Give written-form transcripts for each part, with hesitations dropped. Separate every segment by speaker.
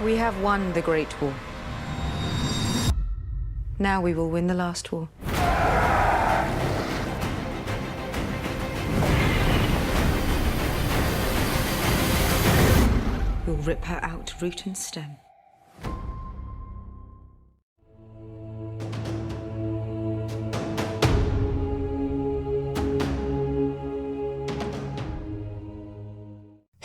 Speaker 1: We have won the Great War. Now we will win the last war. We'll rip her out root and stem.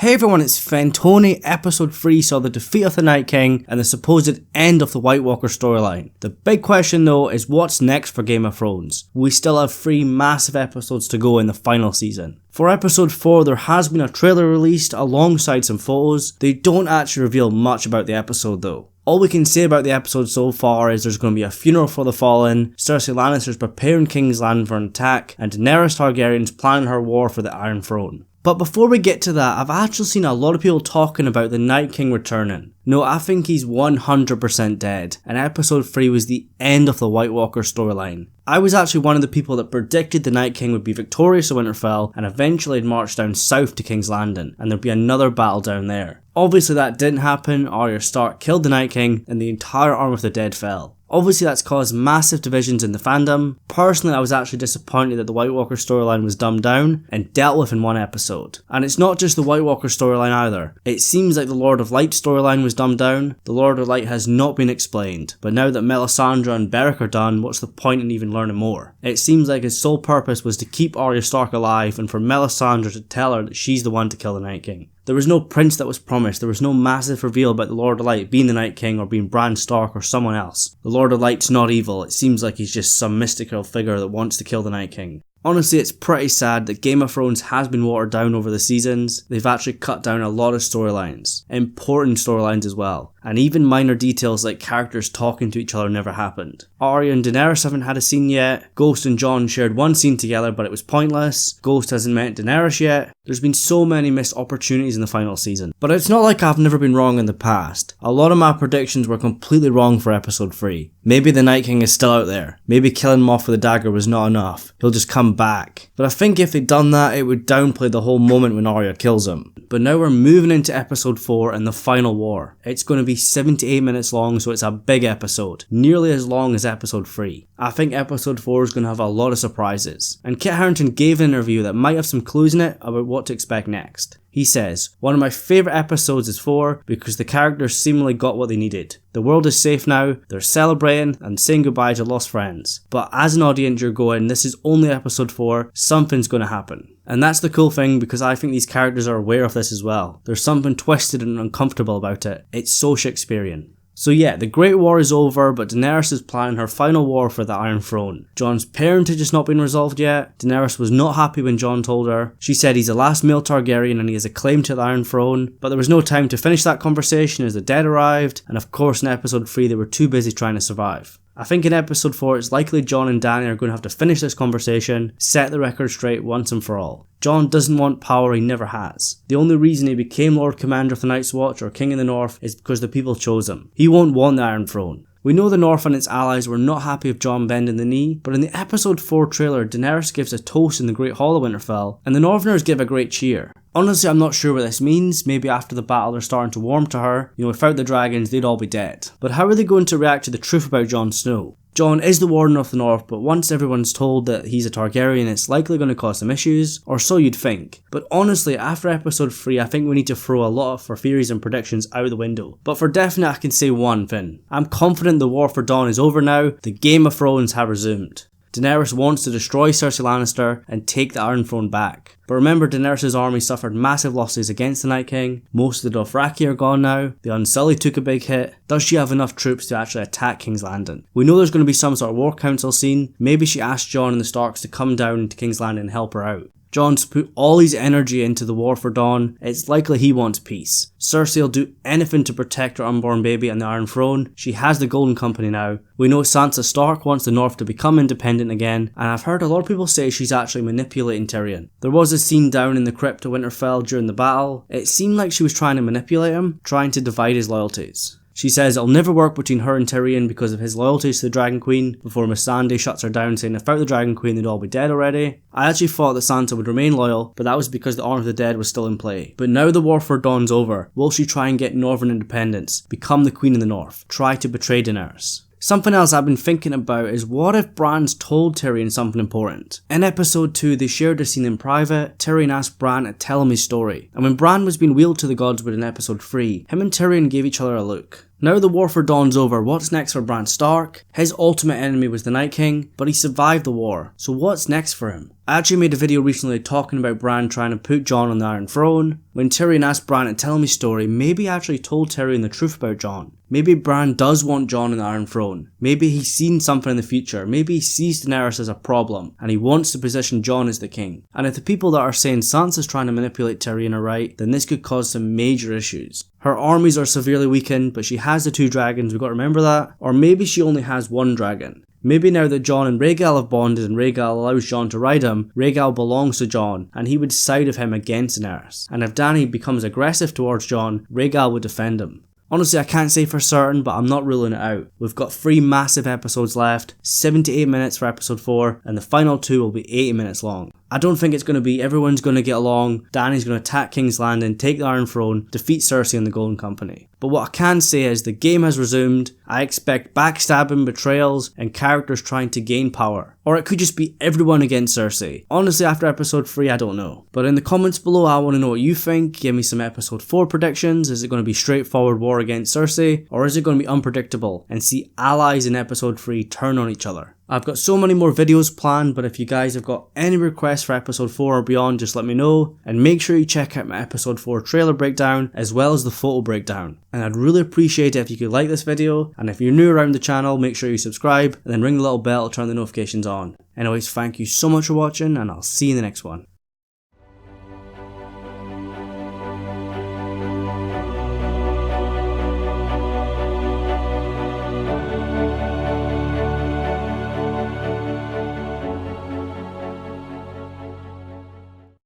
Speaker 2: Hey everyone, it's Fentony. Episode 3 saw the defeat of the Night King and the supposed end of the White Walker storyline. The big question though is what's next for Game of Thrones? We still have 3 massive episodes to go in the final season. For episode 4 there has been a trailer released alongside some photos. They don't actually reveal much about the episode though. All we can say about the episode so far is there's going to be a funeral for the fallen, Cersei Lannister is preparing King's Landing for an attack, and Daenerys Targaryen's planning her war for the Iron Throne. But before we get to that, I've actually seen a lot of people talking about the Night King returning. No, I think he's 100% dead, and episode 3 was the end of the White Walker storyline. I was actually one of the people that predicted the Night King would be victorious at Winterfell and eventually march down south to King's Landing, and there'd be another battle down there. Obviously that didn't happen. Arya Stark killed the Night King and the entire army of the dead fell. Obviously that's caused massive divisions in the fandom. Personally, I was actually disappointed that the White Walker storyline was dumbed down and dealt with in one episode. And it's not just the White Walker storyline either. It seems like the Lord of Light storyline was dumbed down. The Lord of Light has not been explained. But now that Melisandre and Beric are done, what's the point in even learning more? It seems like his sole purpose was to keep Arya Stark alive and for Melisandre to tell her that she's the one to kill the Night King. There was no prince that was promised, there was no massive reveal about the Lord of Light being the Night King or being Bran Stark or someone else. The Lord of Light's not evil, it seems like he's just some mystical figure that wants to kill the Night King. Honestly, it's pretty sad that Game of Thrones has been watered down over the seasons. They've actually cut down a lot of storylines, important storylines as well, and even minor details like characters talking to each other never happened. Arya and Daenerys haven't had a scene yet. Ghost and Jon shared one scene together but it was pointless. Ghost hasn't met Daenerys yet. There's been so many missed opportunities in the final season. But it's not like I've never been wrong in the past. A lot of my predictions were completely wrong for episode 3. Maybe the Night King is still out there. Maybe killing him off with a dagger was not enough. He'll just come back. But I think if they'd done that, it would downplay the whole moment when Arya kills him. But now we're moving into episode 4 and the final war. It's going to be 78 minutes long, so it's a big episode. Nearly as long as episode 3. I think episode 4 is going to have a lot of surprises. And Kit Harington gave an interview that might have some clues in it about what to expect next. He says, "One of my favourite episodes is 4 because the characters seemingly got what they needed. The world is safe now, they're celebrating and saying goodbye to lost friends. But as an audience you're going, this is only episode 4, something's going to happen." And that's the cool thing because I think these characters are aware of this as well. There's something twisted and uncomfortable about it. It's so Shakespearean. So yeah, the Great War is over, but Daenerys is planning her final war for the Iron Throne. Jon's parentage has not been resolved yet. Daenerys was not happy when Jon told her. She said he's the last male Targaryen and he has a claim to the Iron Throne, but there was no time to finish that conversation as the dead arrived, and of course in episode 3 they were too busy trying to survive. I think in episode 4 it's likely Jon and Dany are going to have to finish this conversation, set the record straight once and for all. Jon doesn't want power, he never has. The only reason he became Lord Commander of the Night's Watch or King in the North is because the people chose him. He won't want the Iron Throne. We know the North and its allies were not happy with Jon bending the knee, but in the episode 4 trailer Daenerys gives a toast in the Great Hall of Winterfell and the Northerners give a great cheer. Honestly, I'm not sure what this means. Maybe after the battle they're starting to warm to her. Without the dragons they'd all be dead. But how are they going to react to the truth about Jon Snow? Jon is the Warden of the North, but once everyone's told that he's a Targaryen, it's likely going to cause some issues, or so you'd think. But honestly, after episode 3, I think we need to throw a lot of our theories and predictions out the window. But for definite, I can say one thing. I'm confident the War for Dawn is over now, the Game of Thrones have resumed. Daenerys wants to destroy Cersei Lannister and take the Iron Throne back. But remember, Daenerys' army suffered massive losses against the Night King. Most of the Dothraki are gone now. The Unsullied took a big hit. Does she have enough troops to actually attack King's Landing? We know there's going to be some sort of war council scene. Maybe she asked Jon and the Starks to come down to King's Landing and help her out. Jon's put all his energy into the War for Dawn. It's likely he wants peace. Cersei will do anything to protect her unborn baby and the Iron Throne. She has the Golden Company now. We know Sansa Stark wants the North to become independent again, and I've heard a lot of people say she's actually manipulating Tyrion. There was a scene down in the crypt of Winterfell during the battle. It seemed like she was trying to manipulate him, trying to divide his loyalties. She says it'll never work between her and Tyrion because of his loyalty to the Dragon Queen, before Missandei shuts her down saying without the Dragon Queen they'd all be dead already. I actually thought that Sansa would remain loyal, but that was because the Honour of the Dead was still in play. But now the War for Dawn's over, will she try and get Northern independence, become the Queen in the North, try to betray Daenerys? Something else I've been thinking about is what if Bran's told Tyrion something important? In episode 2 they shared a scene in private. Tyrion asked Bran to tell him his story, and when Bran was being wheeled to the Godswood in episode 3, him and Tyrion gave each other a look. Now the War for Dawn's over, what's next for Bran Stark? His ultimate enemy was the Night King, but he survived the war, so what's next for him? I actually made a video recently talking about Bran trying to put Jon on the Iron Throne. When Tyrion asked Bran to tell him his story, maybe he actually told Tyrion the truth about Jon. Maybe Bran does want Jon on the Iron Throne. Maybe he's seen something in the future. Maybe he sees Daenerys as a problem, and he wants to position Jon as the king. And if the people that are saying Sansa's trying to manipulate Tyrion are right, then this could cause some major issues. Her armies are severely weakened, but she has the 2 dragons, we've got to remember that. Or maybe she only has 1 dragon. Maybe now that Jon and Rhaegal have bonded and Rhaegal allows Jon to ride him, Rhaegal belongs to Jon and he would side of him against Daenerys. And if Dany becomes aggressive towards Jon, Rhaegal would defend him. Honestly, I can't say for certain, but I'm not ruling it out. We've got 3 massive episodes left, 78 minutes for episode 4, and the final 2 will be 80 minutes long. I don't think it's going to be everyone's going to get along, Dany's going to attack King's Landing, take the Iron Throne, defeat Cersei and the Golden Company. But what I can say is the game has resumed. I expect backstabbing, betrayals, and characters trying to gain power. Or it could just be everyone against Cersei. Honestly, after episode 3, I don't know. But in the comments below, I want to know what you think. Give me some episode 4 predictions. Is it going to be straightforward war against Cersei? Or is it going to be unpredictable and see allies in episode 3 turn on each other? I've got so many more videos planned, but if you guys have got any requests for episode 4 or beyond, just let me know. And make sure you check out my episode 4 trailer breakdown as well as the photo breakdown. And I'd really appreciate it if you could like this video, and if you're new around the channel, make sure you subscribe and then ring the little bell to turn the notifications on. Anyways, thank you so much for watching, and I'll see you in the next one.